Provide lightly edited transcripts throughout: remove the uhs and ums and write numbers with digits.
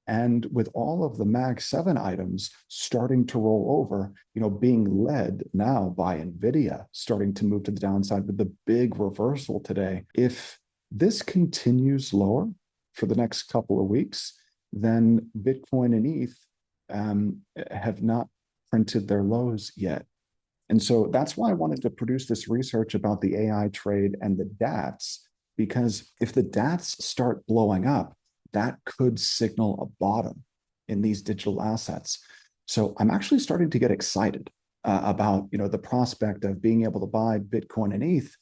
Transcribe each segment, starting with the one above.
And with all of the Mag 7 items starting to roll over, being led now by NVIDIA, starting to move to the downside with the big reversal today. If this continues lower for the next couple of weeks, then Bitcoin and ETH have not printed their lows yet. And so that's why I wanted to produce this research about the AI trade and the DATs, because if the DATs start blowing up, that could signal a bottom in these digital assets. So I'm actually starting to get excited about the prospect of being able to buy Bitcoin and ETH.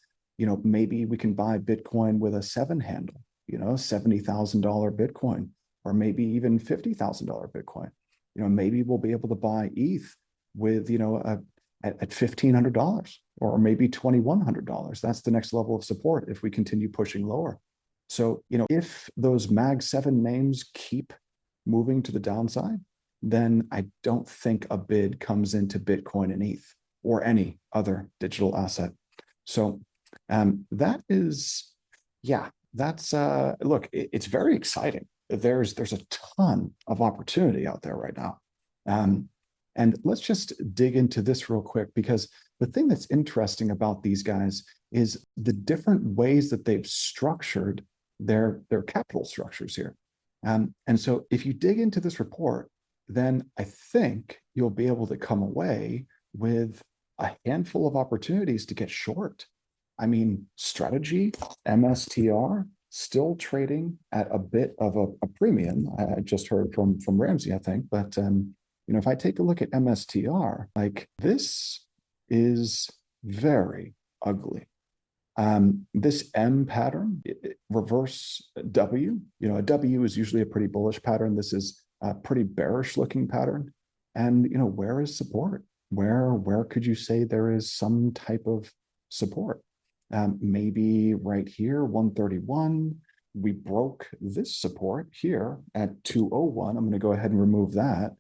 Maybe we can buy Bitcoin with a seven handle, $70,000 Bitcoin, or maybe even $50,000 Bitcoin. Maybe we'll be able to buy ETH with at $1,500 or maybe $2,100. That's the next level of support if we continue pushing lower. So, if those Mag 7 names keep moving to the downside, then I don't think a bid comes into Bitcoin and ETH or any other digital asset. So that is, yeah, that's, look, it's very exciting. There's a ton of opportunity out there right now. And let's just dig into this real quick, because the thing that's interesting about these guys is the different ways that they've structured their capital structures here. And so if you dig into this report, then I think you'll be able to come away with a handful of opportunities to get short. I mean, strategy, MSTR, still trading at a bit of a premium. I just heard from Ramsey, I think, but if I take a look at MSTR, like this is very ugly. This M pattern, reverse W, a W is usually a pretty bullish pattern. This is a pretty bearish looking pattern. And, where is support? Where could you say there is some type of support? Maybe right here, 131. We broke this support here at 201. I'm going to go ahead and remove that.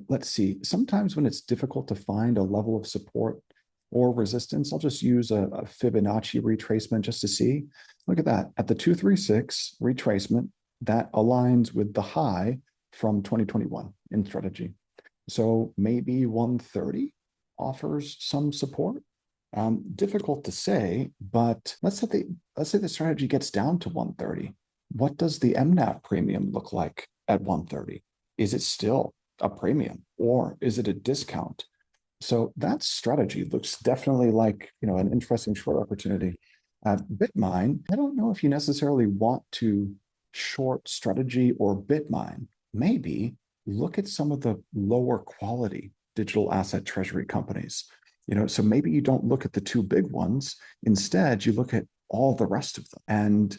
Let's see. Sometimes when it's difficult to find a level of support or resistance, I'll just use a Fibonacci retracement just to see. Look at that. At the 236 retracement, that aligns with the high from 2021 in strategy. So maybe 130 offers some support. Difficult to say, but let's say the strategy gets down to 130. What does the MNAV premium look like at 130? Is it still a premium or is it a discount? So that strategy looks definitely like an interesting short opportunity. Bitmine, I don't know if you necessarily want to short strategy or Bitmine. Maybe look at some of the lower quality digital asset treasury companies. So maybe you don't look at the two big ones. Instead, you look at all the rest of them and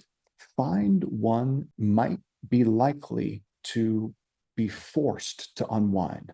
find one might be likely to be forced to unwind.